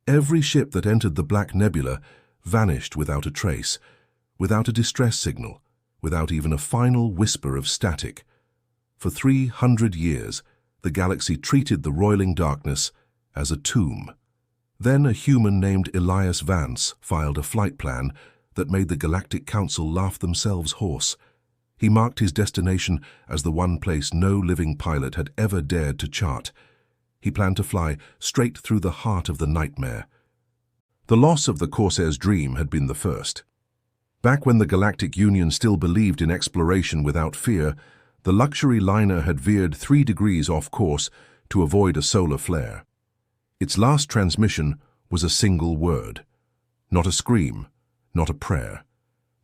Every ship that entered the Black Nebula vanished without a trace, without a distress signal, without even a final whisper of static. For 300 years, the galaxy treated the roiling darkness as a tomb. Then a human named Elias Vance filed a flight plan that made the Galactic Council laugh themselves hoarse. He marked his destination as the one place no living pilot had ever dared to chart. He planned to fly straight through the heart of the nightmare. The loss of the Corsair's dream had been the first. Back when the Galactic Union still believed in exploration without fear, the luxury liner had veered 3 degrees off course to avoid a solar flare. Its last transmission was a single word. Not a scream, not a prayer.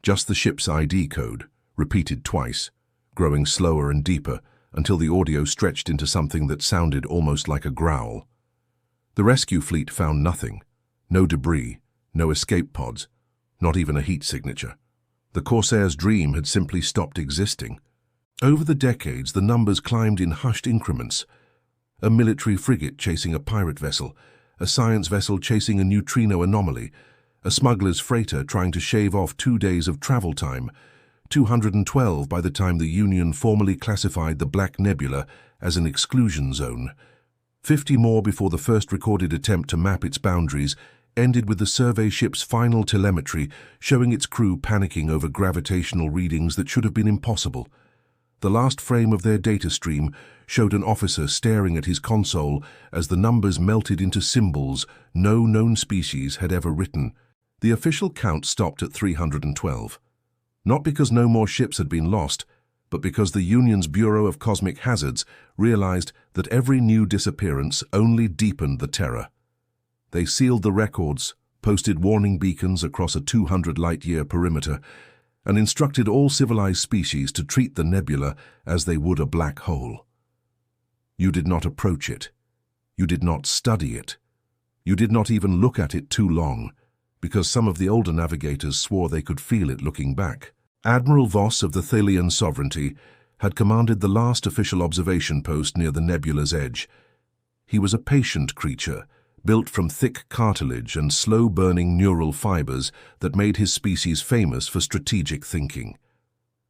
Just the ship's ID code, repeated twice, growing slower and deeper until the audio stretched into something that sounded almost like a growl. The rescue fleet found nothing. No debris, no escape pods, not even a heat signature. The Corsair's dream had simply stopped existing. Over the decades, the numbers climbed in hushed increments. A military frigate chasing a pirate vessel, a science vessel chasing a neutrino anomaly, a smuggler's freighter trying to shave off 2 days of travel time, 212 by the time the Union formally classified the Black Nebula as an exclusion zone. 50 more before the first recorded attempt to map its boundaries ended with the survey ship's final telemetry showing its crew panicking over gravitational readings that should have been impossible. The last frame of their data stream showed an officer staring at his console as the numbers melted into symbols no known species had ever written. The official count stopped at 312. Not because no more ships had been lost, but because the Union's Bureau of Cosmic Hazards realized that every new disappearance only deepened the terror. They sealed the records, posted warning beacons across a 200-light-year perimeter, and instructed all civilized species to treat the nebula as they would a black hole. You did not approach it. You did not study it. You did not even look at it too long, because some of the older navigators swore they could feel it looking back. Admiral Voss of the Thalian Sovereignty had commanded the last official observation post near the nebula's edge. He was a patient creature, built from thick cartilage and slow-burning neural fibers that made his species famous for strategic thinking.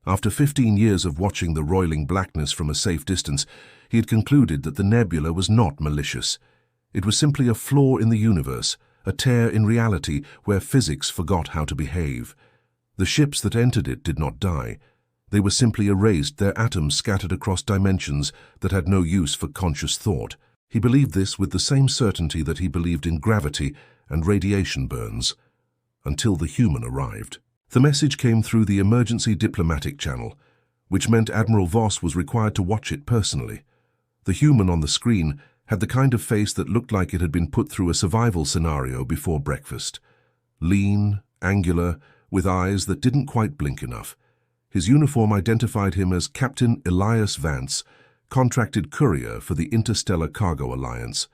After 15 years of watching the roiling blackness from a safe distance, he had concluded that the nebula was not malicious. It was simply a flaw in the universe, a tear in reality where physics forgot how to behave. The ships that entered it did not die. They were simply erased, their atoms scattered across dimensions that had no use for conscious thought. He believed this with the same certainty that he believed in gravity and radiation burns, until the human arrived. The message came through the emergency diplomatic channel, which meant Admiral Voss was required to watch it personally. The human on the screen had the kind of face that looked like it had been put through a survival scenario before breakfast. Lean, angular, with eyes that didn't quite blink enough. His uniform identified him as Captain Elias Vance, contracted courier for the Interstellar Cargo Alliance.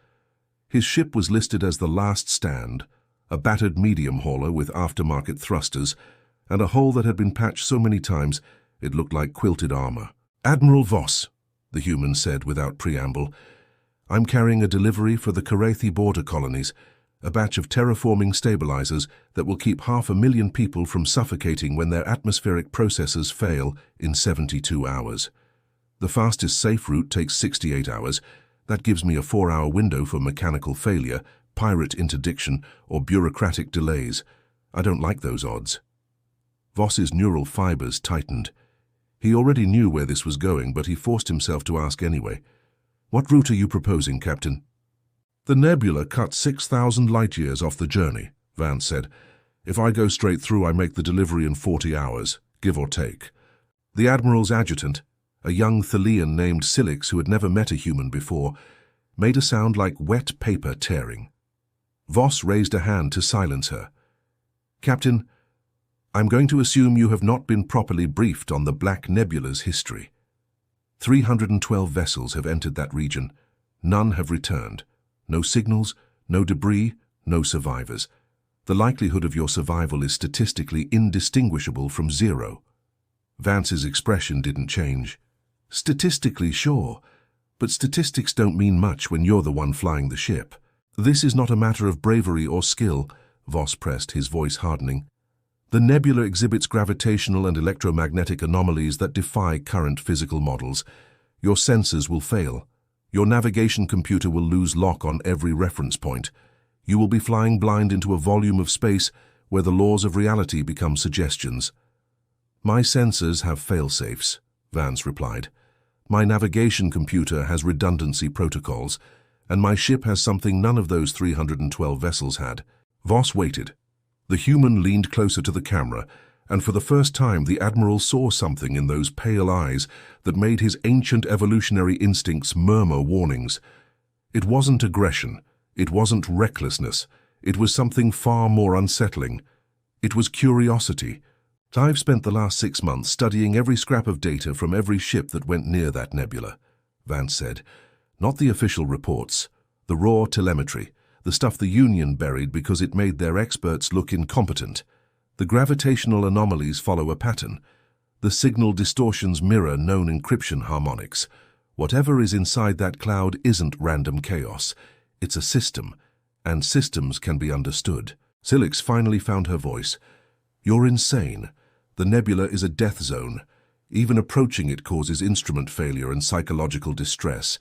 His ship was listed as the Last Stand, a battered medium hauler with aftermarket thrusters, and a hull that had been patched so many times it looked like quilted armor. "Admiral Voss," the human said without preamble, "I'm carrying a delivery for the Karathi border colonies, a batch of terraforming stabilizers that will keep 500,000 people from suffocating when their atmospheric processes fail in 72 hours. The fastest safe route takes 68 hours. That gives me a 4-hour window for mechanical failure, pirate interdiction, or bureaucratic delays. I don't like those odds." Voss's neural fibers tightened. He already knew where this was going, but he forced himself to ask anyway. "What route are you proposing, Captain?" "The nebula cuts 6,000 light-years off the journey," Vance said. "If I go straight through, I make the delivery in 40 hours, give or take." The Admiral's adjutant, a young Thalian named Silix who had never met a human before, made a sound like wet paper tearing. Voss raised a hand to silence her. "Captain, I'm going to assume you have not been properly briefed on the Black Nebula's history. 312 vessels have entered that region. None have returned. No signals, no debris, no survivors. The likelihood of your survival is statistically indistinguishable from zero." Vance's expression didn't change. "Statistically, sure, but statistics don't mean much when you're the one flying the ship." This is not a matter of bravery or skill, Voss pressed, his voice hardening. The nebula exhibits gravitational and electromagnetic anomalies that defy current physical models. Your sensors will fail. Your navigation computer will lose lock on every reference point. You will be flying blind into a volume of space where the laws of reality become suggestions. My sensors have fail-safes, Vance replied. My navigation computer has redundancy protocols, and my ship has something none of those 312 vessels had. Voss waited. The human leaned closer to the camera, and for the first time the Admiral saw something in those pale eyes that made his ancient evolutionary instincts murmur warnings. It wasn't aggression. It wasn't recklessness. It was something far more unsettling. It was curiosity. I've spent the last 6 months studying every scrap of data from every ship that went near that nebula, Vance said. Not the official reports, the raw telemetry, the stuff the Union buried because it made their experts look incompetent. The gravitational anomalies follow a pattern. The signal distortions mirror known encryption harmonics. Whatever is inside that cloud isn't random chaos. It's a system, and systems can be understood. Silix finally found her voice. You're insane. The nebula is a death zone. Even approaching it causes instrument failure and psychological distress.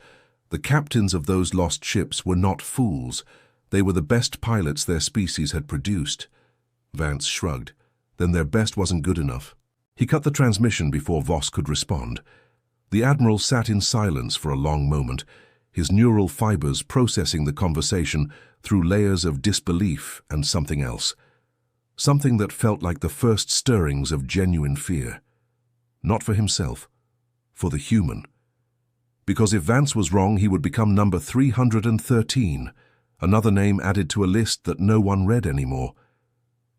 The captains of those lost ships were not fools. They were the best pilots their species had produced. Vance shrugged. Then their best wasn't good enough. He cut the transmission before Voss could respond. The Admiral sat in silence for a long moment, his neural fibers processing the conversation through layers of disbelief and something else. Something that felt like the first stirrings of genuine fear. Not for himself, for the human. Because if Vance was wrong, he would become number 313, another name added to a list that no one read anymore.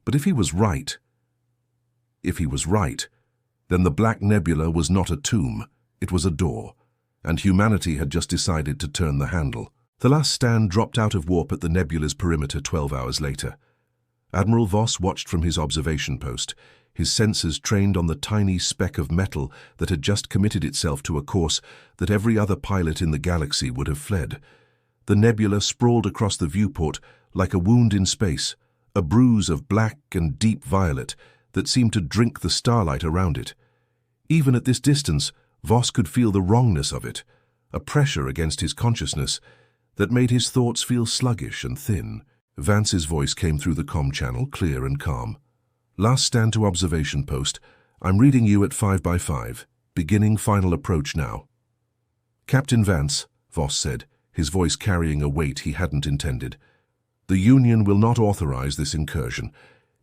But if he was right, then the Black Nebula was not a tomb, it was a door, and humanity had just decided to turn the handle. The last stand dropped out of warp at the nebula's perimeter 12 hours later. Admiral Voss watched from his observation post, his sensors trained on the tiny speck of metal that had just committed itself to a course that every other pilot in the galaxy would have fled. The nebula sprawled across the viewport like a wound in space, a bruise of black and deep violet that seemed to drink the starlight around it. Even at this distance, Voss could feel the wrongness of it, a pressure against his consciousness that made his thoughts feel sluggish and thin. Vance's voice came through the comm channel, clear and calm. Last stand to observation post. I'm reading you at 5x5. Beginning final approach now. Captain Vance, Voss said, his voice carrying a weight he hadn't intended. The Union will not authorize this incursion.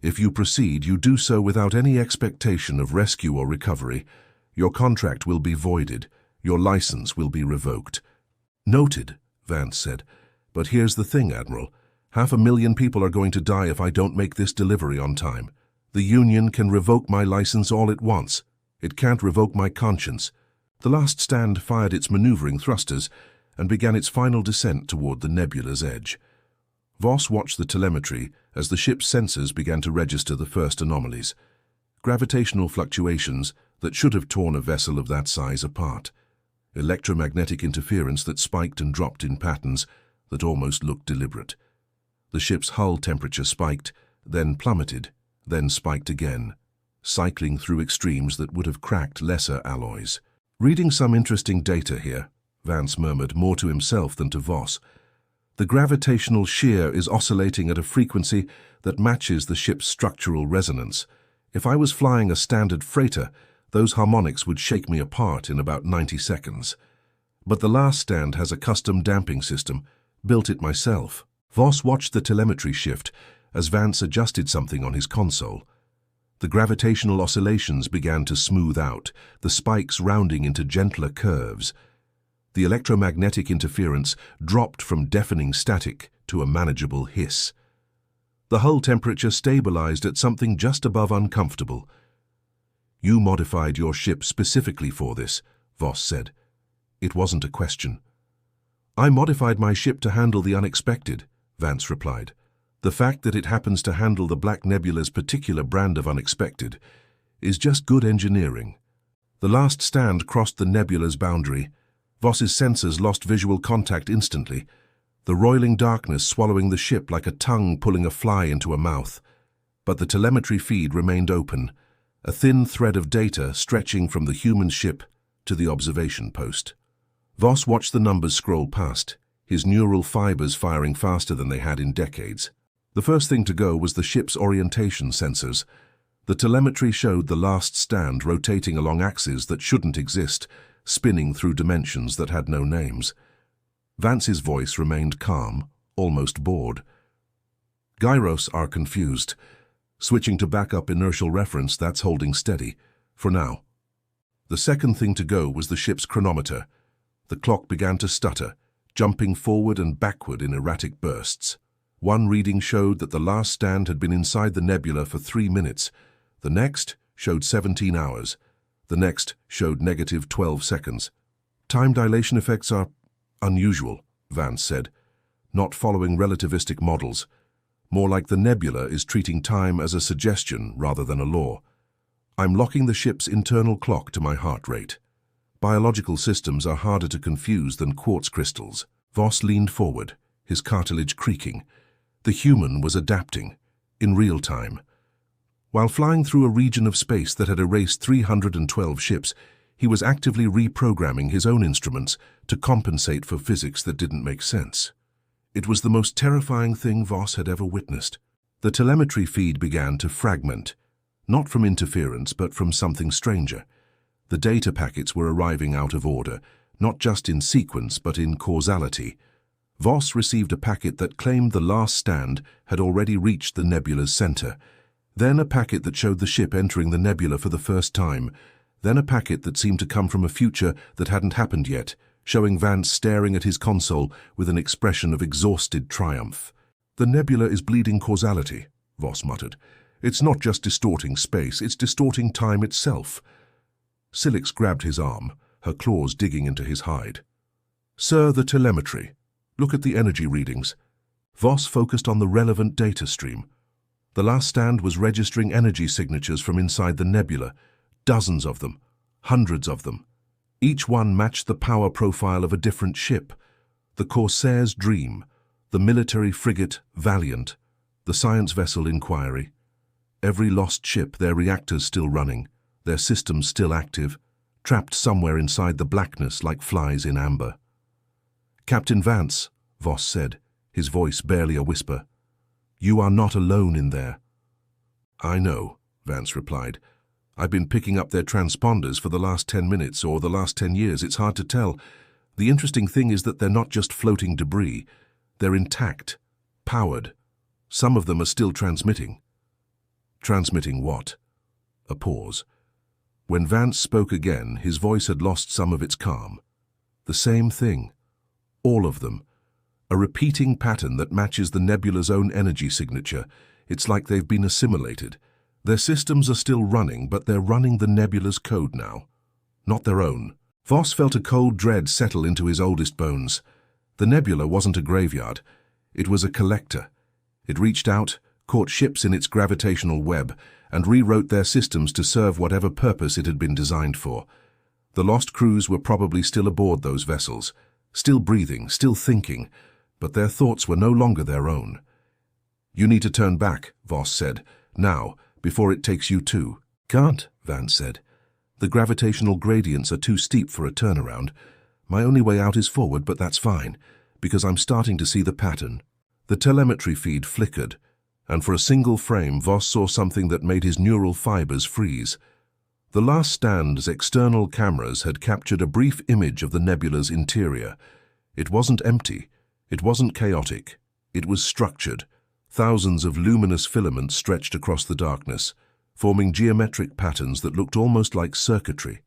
If you proceed, you do so without any expectation of rescue or recovery. Your contract will be voided. Your license will be revoked. Noted, Vance said. But here's the thing, Admiral. 500,000 people are going to die if I don't make this delivery on time. The Union can revoke my license all it wants. It can't revoke my conscience. The last stand fired its maneuvering thrusters and began its final descent toward the nebula's edge. Voss watched the telemetry as the ship's sensors began to register the first anomalies. Gravitational fluctuations that should have torn a vessel of that size apart. Electromagnetic interference that spiked and dropped in patterns that almost looked deliberate. The ship's hull temperature spiked, then plummeted, then spiked again, cycling through extremes that would have cracked lesser alloys. Reading some interesting data here, Vance murmured, more to himself than to Voss. The gravitational shear is oscillating at a frequency that matches the ship's structural resonance. If I was flying a standard freighter, those harmonics would shake me apart in about 90 seconds. But the last stand has a custom damping system, built it myself. Voss watched the telemetry shift as Vance adjusted something on his console. The gravitational oscillations began to smooth out, the spikes rounding into gentler curves. The electromagnetic interference dropped from deafening static to a manageable hiss. The hull temperature stabilized at something just above uncomfortable. You modified your ship specifically for this, Voss said. It wasn't a question. I modified my ship to handle the unexpected, Vance replied. The fact that it happens to handle the Black Nebula's particular brand of unexpected is just good engineering. The last stand crossed the nebula's boundary. Voss's sensors lost visual contact instantly. the roiling darkness swallowing the ship like a tongue pulling a fly into a mouth. But the telemetry feed remained open, a thin thread of data stretching from the human ship to the observation post. Voss watched the numbers scroll past, his neural fibers firing faster than they had in decades. The first thing to go was the ship's orientation sensors. The telemetry showed the last stand rotating along axes that shouldn't exist, spinning through dimensions that had no names. Vance's voice remained calm, almost bored. Gyros are confused. Switching to backup inertial reference, that's holding steady, for now. The second thing to go was the ship's chronometer. The clock began to stutter, jumping forward and backward in erratic bursts. One reading showed that the last stand had been inside the nebula for 3 minutes. The next showed 17 hours. The next showed negative 12 seconds. Time dilation effects are unusual, Vance said, not following relativistic models. More like the nebula is treating time as a suggestion rather than a law. I'm locking the ship's internal clock to my heart rate. Biological systems are harder to confuse than quartz crystals. Voss leaned forward, his cartilage creaking. The human was adapting, in real time. While flying through a region of space that had erased 312 ships, he was actively reprogramming his own instruments to compensate for physics that didn't make sense. It was the most terrifying thing Voss had ever witnessed. The telemetry feed began to fragment, not from interference but from something stranger. The data packets were arriving out of order, not just in sequence but in causality. Voss received a packet that claimed the last stand had already reached the nebula's center, then a packet that showed the ship entering the nebula for the first time, then a packet that seemed to come from a future that hadn't happened yet, showing Vance staring at his console with an expression of exhausted triumph. "The nebula is bleeding causality," Voss muttered. "It's not just distorting space, it's distorting time itself." Silix grabbed his arm, her claws digging into his hide. "Sir, the telemetry. Look at the energy readings." Voss focused on the relevant data stream. The last stand was registering energy signatures from inside the nebula, dozens of them, hundreds of them. Each one matched the power profile of a different ship. The Corsair's Dream, the military frigate Valiant, the science vessel Inquiry. Every lost ship, their reactors still running, their systems still active, trapped somewhere inside the blackness like flies in amber. "Captain Vance," Voss said, his voice barely a whisper, "you are not alone in there." "I know," Vance replied. "I've been picking up their transponders for the last 10 minutes or the last 10 years. It's hard to tell. The interesting thing is that they're not just floating debris. They're intact, powered. Some of them are still transmitting." "Transmitting what?" A pause. When Vance spoke again, his voice had lost some of its calm. "The same thing. All of them. A repeating pattern that matches the nebula's own energy signature. It's like they've been assimilated. Their systems are still running, but they're running the nebula's code now. Not their own." Voss felt a cold dread settle into his oldest bones. The nebula wasn't a graveyard. It was a collector. It reached out, caught ships in its gravitational web, and rewrote their systems to serve whatever purpose it had been designed for. The lost crews were probably still aboard those vessels, still breathing, still thinking, but their thoughts were no longer their own. "You need to turn back," Voss said, "now, before it takes you too." "Can't," Vance said. "The gravitational gradients are too steep for a turnaround. My only way out is forward, but that's fine, because I'm starting to see the pattern." The telemetry feed flickered, and for a single frame Voss saw something that made his neural fibers freeze. The last stand's external cameras had captured a brief image of the nebula's interior. It wasn't empty. It wasn't chaotic. It was structured. Thousands of luminous filaments stretched across the darkness, forming geometric patterns that looked almost like circuitry.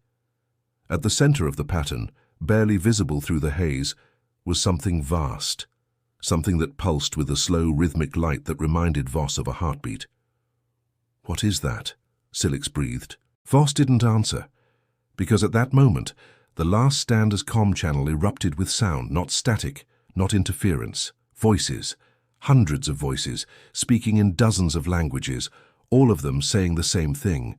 At the center of the pattern, barely visible through the haze, was something vast, something that pulsed with a slow, rhythmic light that reminded Voss of a heartbeat. "What is that?" Silix breathed. Voss didn't answer, because at that moment, the last stander's comm channel erupted with sound, not static, not interference, voices. Hundreds of voices, speaking in dozens of languages, all of them saying the same thing.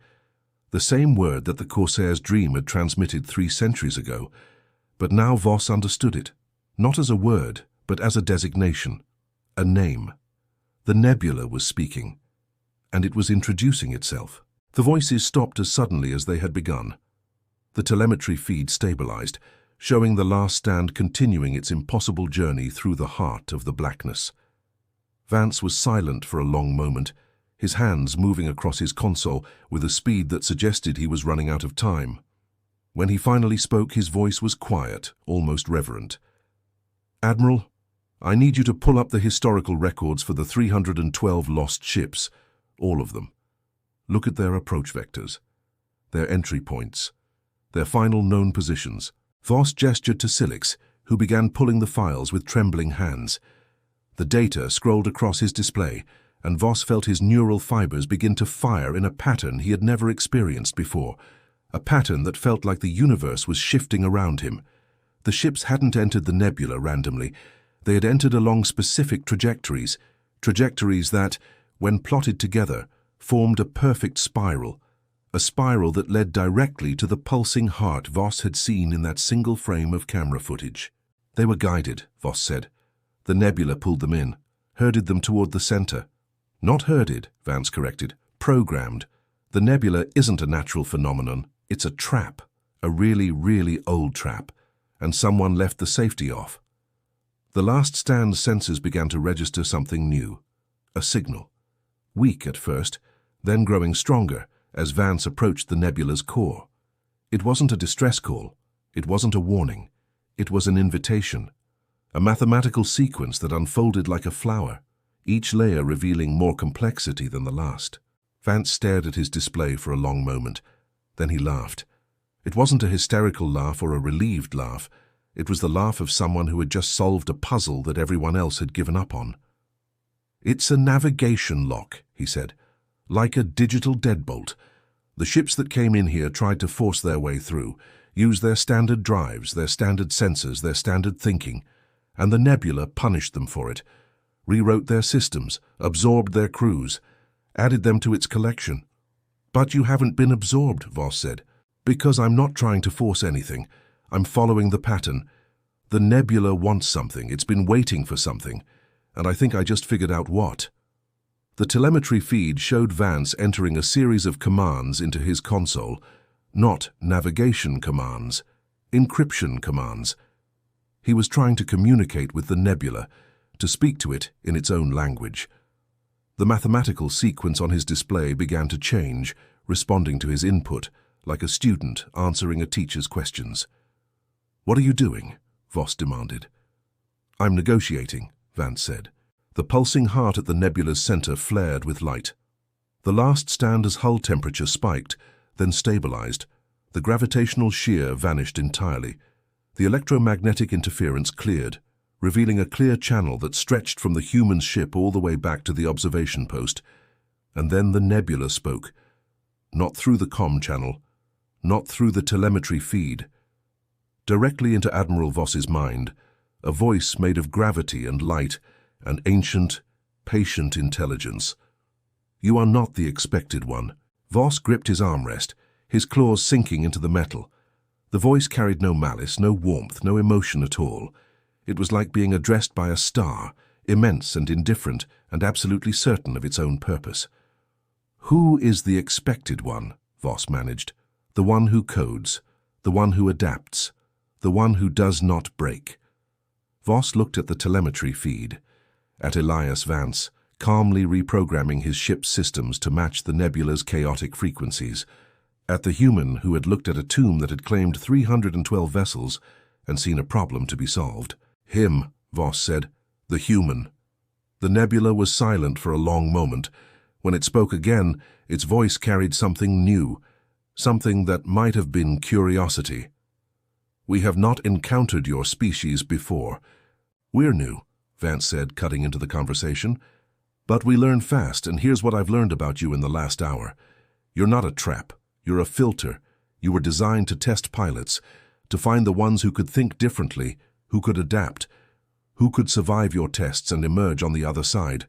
The same word that the Corsair's Dream had transmitted 3 centuries ago. But now Voss understood it, not as a word, but as a designation, a name. The Nebula was speaking, and it was introducing itself. The voices stopped as suddenly as they had begun. The telemetry feed stabilized, showing the last stand continuing its impossible journey through the heart of the blackness. Vance was silent for a long moment, his hands moving across his console with a speed that suggested he was running out of time. When he finally spoke, his voice was quiet, almost reverent. "Admiral, I need you to pull up the historical records for the 312 lost ships, all of them. Look at their approach vectors, their entry points, their final known positions." Voss gestured to Silix, who began pulling the files with trembling hands. The data scrolled across his display, and Voss felt his neural fibers begin to fire in a pattern he had never experienced before, a pattern that felt like the universe was shifting around him. The ships hadn't entered the nebula randomly. They had entered along specific trajectories that, when plotted together, formed a perfect spiral, a spiral that led directly to the pulsing heart Voss had seen in that single frame of camera footage. "They were guided," Voss said. "The nebula pulled them in, herded them toward the center." "Not herded," Vance corrected. "Programmed. The nebula isn't a natural phenomenon. It's a trap, a really, really old trap, and someone left the safety off." The last stand's sensors began to register something new, a signal. Weak at first, then growing stronger as Vance approached the nebula's core. It wasn't a distress call. It wasn't a warning. It was an invitation, a mathematical sequence that unfolded like a flower, each layer revealing more complexity than the last. Vance stared at his display for a long moment. Then he laughed. It wasn't a hysterical laugh or a relieved laugh. It was the laugh of someone who had just solved a puzzle that everyone else had given up on. "It's a navigation lock," he said, "like a digital deadbolt. The ships that came in here tried to force their way through, use their standard drives, their standard sensors, their standard thinking, and the nebula punished them for it, rewrote their systems, absorbed their crews, added them to its collection." "But you haven't been absorbed," Voss said. "Because I'm not trying to force anything. I'm following the pattern. The nebula wants something. It's been waiting for something, and I think I just figured out what." The telemetry feed showed Vance entering a series of commands into his console, not navigation commands, encryption commands. He was trying to communicate with the nebula, to speak to it in its own language. The mathematical sequence on his display began to change, responding to his input, like a student answering a teacher's questions. "What are you doing?" Voss demanded. "I'm negotiating," Vance said. The pulsing heart at the nebula's center flared with light. The last stand's hull temperature spiked, then stabilized. The gravitational shear vanished entirely. The electromagnetic interference cleared, revealing a clear channel that stretched from the human ship all the way back to the observation post. And then the nebula spoke. Not through the comm channel, not through the telemetry feed. Directly into Admiral Voss's mind, a voice made of gravity and light, an ancient, patient intelligence. "You are not the expected one." Voss gripped his armrest, his claws sinking into the metal. The voice carried no malice, no warmth, no emotion at all. It was like being addressed by a star, immense and indifferent and absolutely certain of its own purpose. "Who is the expected one?" Voss managed. "The one who codes, the one who adapts, the one who does not break." Voss looked at the telemetry feed, at Elias Vance, calmly reprogramming his ship's systems to match the nebula's chaotic frequencies, at the human who had looked at a tomb that had claimed 312 vessels and seen a problem to be solved. "Him," Voss said, "the human." The nebula was silent for a long moment. When it spoke again, its voice carried something new, something that might have been curiosity. "We have not encountered your species before." "We're new," Vance said, cutting into the conversation. "But we learn fast, and here's what I've learned about you in the last hour. You're not a trap. You're a filter. You were designed to test pilots, to find the ones who could think differently, who could adapt, who could survive your tests and emerge on the other side.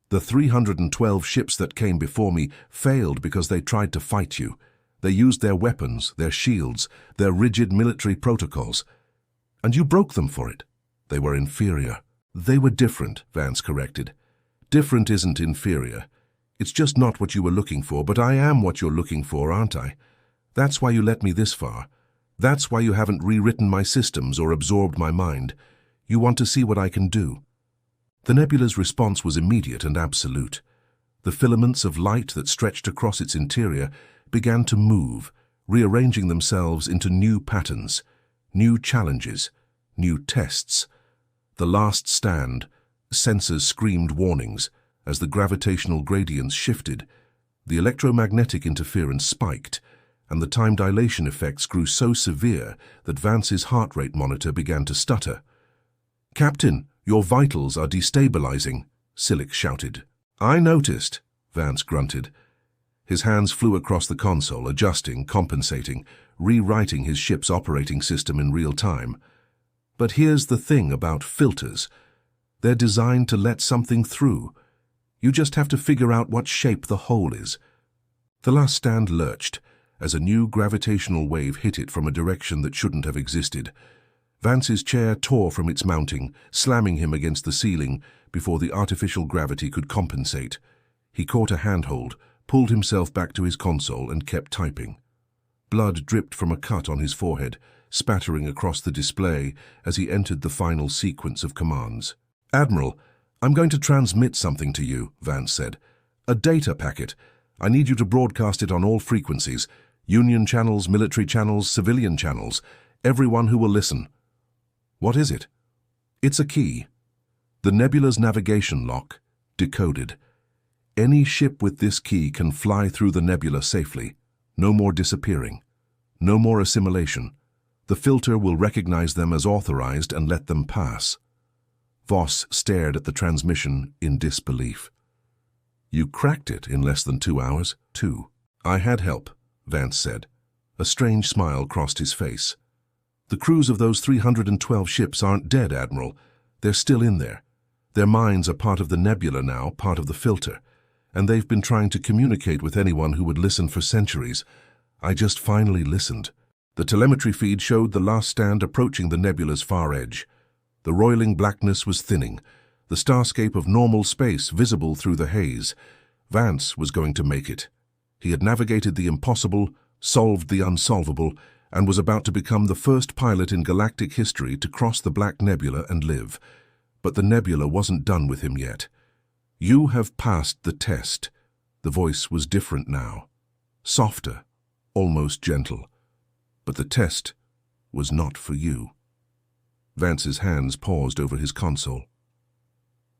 The 312 ships that came before me failed because they tried to fight you. They used their weapons, their shields, their rigid military protocols. And you broke them for it. They were inferior. They were different, Vance corrected. Different isn't inferior. It's just not what you were looking for, but I am what you're looking for, aren't I? That's why you let me this far. That's why you haven't rewritten my systems or absorbed my mind. You want to see what I can do. The nebula's response was immediate and absolute. The filaments of light that stretched across its interior began to move, rearranging themselves into new patterns, new challenges, new tests. The last stand, sensors screamed warnings as the gravitational gradients shifted. The electromagnetic interference spiked, and the time dilation effects grew so severe that Vance's heart rate monitor began to stutter. "Captain, your vitals are destabilizing," Silic shouted. "I noticed," Vance grunted. His hands flew across the console, adjusting, compensating, rewriting his ship's operating system in real time. But here's the thing about filters. They're designed to let something through. You just have to figure out what shape the hole is. The last stand lurched as a new gravitational wave hit it from a direction that shouldn't have existed. Vance's chair tore from its mounting, slamming him against the ceiling before the artificial gravity could compensate. He caught a handhold, pulled himself back to his console, and kept typing. Blood dripped from a cut on his forehead, spattering across the display as he entered the final sequence of commands. "Admiral, I'm going to transmit something to you," Vance said. "A data packet. I need you to broadcast it on all frequencies. Union channels, military channels, civilian channels. Everyone who will listen." "What is it?" "It's a key. The Nebula's navigation lock, decoded. Any ship with this key can fly through the Nebula safely. No more disappearing. No more assimilation. The filter will recognize them as authorized and let them pass." Voss stared at the transmission in disbelief. "You cracked it in less than 2 hours, too." "I had help," Vance said. A strange smile crossed his face. "The crews of those 312 ships aren't dead, Admiral. They're still in there. Their minds are part of the Nebula now, part of the filter. And they've been trying to communicate with anyone who would listen for centuries. I just finally listened." The telemetry feed showed the last stand approaching the Nebula's far edge. The roiling blackness was thinning, the starscape of normal space visible through the haze. Vance was going to make it. He had navigated the impossible, solved the unsolvable, and was about to become the first pilot in galactic history to cross the Black Nebula and live. But the Nebula wasn't done with him yet. "You have passed the test." The voice was different now, softer, almost gentle. "But the test was not for you." Vance's hands paused over his console.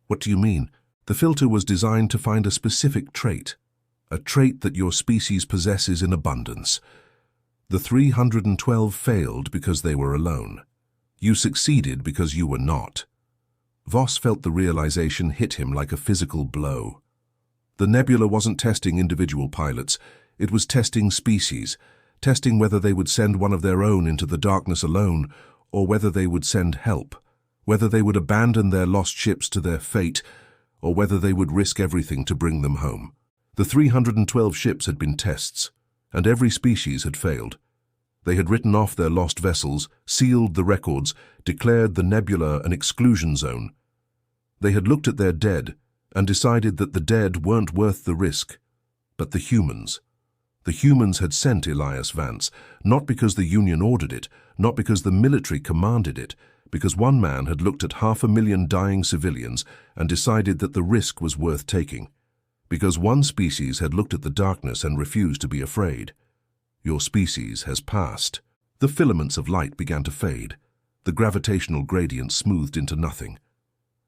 "What do you mean?" "The filter was designed to find a specific trait, a trait that your species possesses in abundance. The 312 failed because they were alone. You succeeded because you were not." Voss felt the realization hit him like a physical blow. The Nebula wasn't testing individual pilots. It was testing species, testing whether they would send one of their own into the darkness alone, or whether they would send help, whether they would abandon their lost ships to their fate, or whether they would risk everything to bring them home. The 312 ships had been tests, and every species had failed. They had written off their lost vessels, sealed the records, declared the Nebula an exclusion zone. They had looked at their dead and decided that the dead weren't worth the risk. But the humans had sent Elias Vance, not because the Union ordered it, not because the military commanded it, because one man had looked at 500,000 dying civilians and decided that the risk was worth taking. Because one species had looked at the darkness and refused to be afraid. Your species has passed. The filaments of light began to fade. The gravitational gradient smoothed into nothing.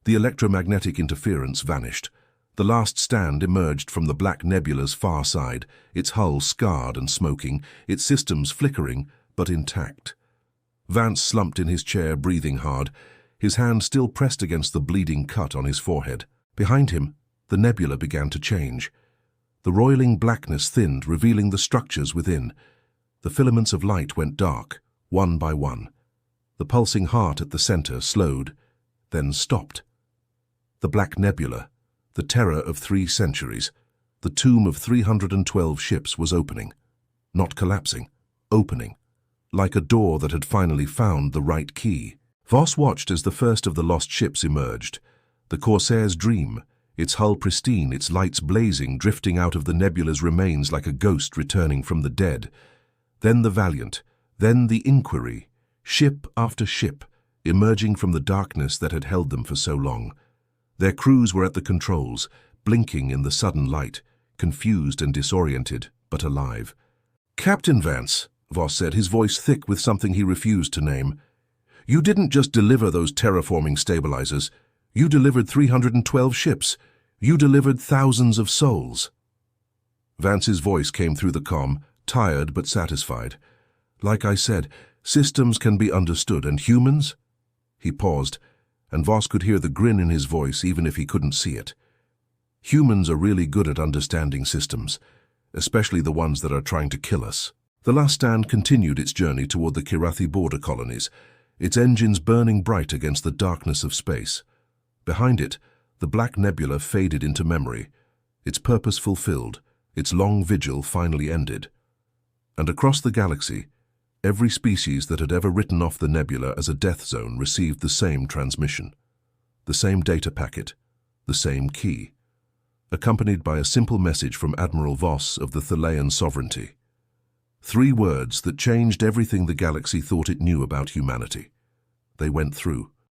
The electromagnetic interference vanished. The last stand emerged from the Black Nebula's far side, its hull scarred and smoking, its systems flickering, but intact. Vance slumped in his chair, breathing hard, his hand still pressed against the bleeding cut on his forehead. Behind him, the Nebula began to change. The roiling blackness thinned, revealing the structures within. The filaments of light went dark, one by one. The pulsing heart at the center slowed, then stopped. The Black Nebula, the terror of 3 centuries, the tomb of 312 ships, was opening. Not collapsing, opening, like a door that had finally found the right key. Voss watched as the first of the lost ships emerged. The Corsair's Dream, its hull pristine, its lights blazing, drifting out of the nebula's remains like a ghost returning from the dead. Then the Valiant, then the Inquiry, ship after ship, emerging from the darkness that had held them for so long. Their crews were at the controls, blinking in the sudden light, confused and disoriented, but alive. "Captain Vance," Voss said, his voice thick with something he refused to name, "you didn't just deliver those terraforming stabilizers. You delivered 312 ships. You delivered thousands of souls." Vance's voice came through the comm, tired but satisfied. "Like I said, systems can be understood, and humans?" He paused, and Voss could hear the grin in his voice even if he couldn't see it. "Humans are really good at understanding systems, especially the ones that are trying to kill us." The last stand continued its journey toward the Kirathi border colonies, its engines burning bright against the darkness of space. Behind it, the black nebula faded into memory, its purpose fulfilled, its long vigil finally ended. And across the galaxy, every species that had ever written off the nebula as a death zone received the same transmission, the same data packet, the same key, accompanied by a simple message from Admiral Voss of the Thalaean sovereignty. 3 words that changed everything the galaxy thought it knew about humanity. They went through.